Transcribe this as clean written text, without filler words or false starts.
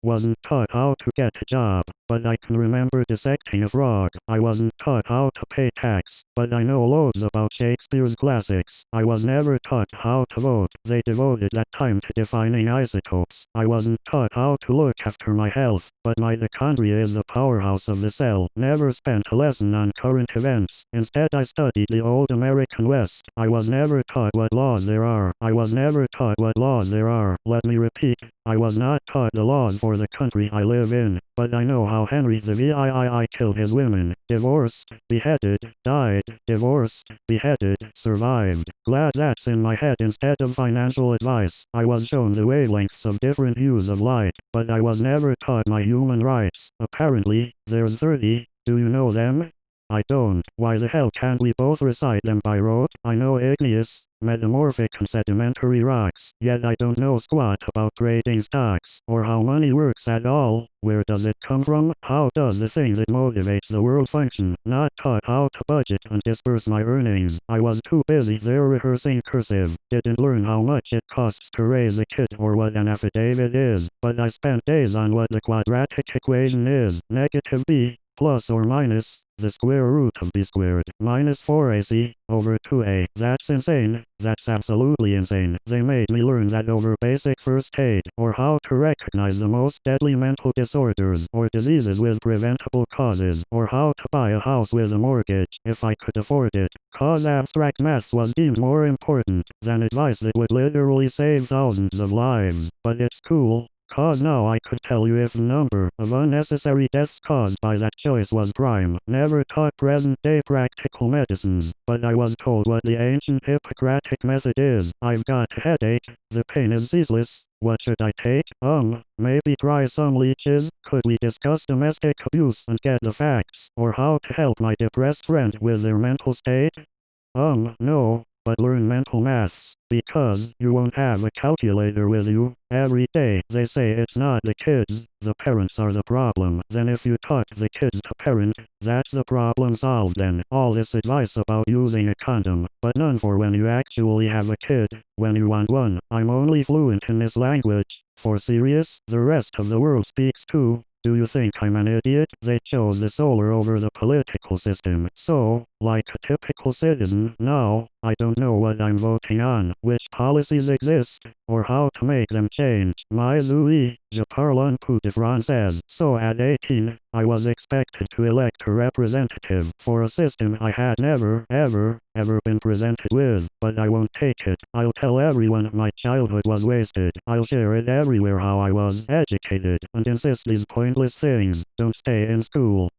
Wasn't taught how to get a job, but I can remember dissecting a frog. I wasn't taught how to pay tax, but I know loads about Shakespeare's classics. I was never taught how to vote. They devoted that time to defining isotopes. I wasn't taught how to look after my health, but mitochondria is the powerhouse of the cell. Never spent a lesson on current events. Instead I studied the old American West. I was never taught what laws there are. I was never taught what laws there are. Let me repeat. I was not taught the laws for the country I live in, but I know how Henry VIII killed his women, divorced, beheaded, died, divorced, beheaded, survived. Glad that's in my head instead of financial advice. I was shown the wavelengths of different hues of light, but I was never taught my human rights. Apparently, there's 30. Do you know them? I don't. Why the hell can't we both recite them by rote? I know igneous, metamorphic and sedimentary rocks, yet I don't know squat about trading stocks, or how money works at all. Where does it come from? How does the thing that motivates the world function? Not taught how to budget and disperse my earnings. I was too busy there rehearsing cursive. Didn't learn how much it costs to raise a kid or what an affidavit is, but I spent days on what the quadratic equation is. Negative b plus or minus the square root of b squared minus 4ac over 2a. That's insane. That's absolutely insane. They made me learn that over basic first aid, or how to recognize the most deadly mental disorders, or diseases with preventable causes, or how to buy a house with a mortgage, if I could afford it. Cause abstract maths was deemed more important than advice that would literally save thousands of lives. But it's cool. Cause now I could tell you if the number of unnecessary deaths caused by that choice was prime. Never taught present-day practical medicines, but I was told what the ancient Hippocratic method is. I've got a headache, the pain is ceaseless, what should I take? Maybe try some leeches? Could we discuss domestic abuse and get the facts? Or how to help my depressed friend with their mental state? No. But learn mental maths, because you won't have a calculator with you every day. They say it's not the kids, the parents are the problem. Then if you taught the kids to parent, that's the problem solved then. All this advice about using a condom, but none for when you actually have a kid, when you want one. I'm only fluent in this language. For serious, the rest of the world speaks too. Do you think I'm an idiot? They chose the solar over the political system. So, like a typical citizen, now, I don't know what I'm voting on, which policies exist, or how to make them change. My Louis, je parle un peu de français. So at 18, I was expected to elect a representative for a system I had never, ever been presented with, but I won't take it. I'll tell everyone my childhood was wasted. I'll share it everywhere how I was educated, and insist these pointless things don't stay in school.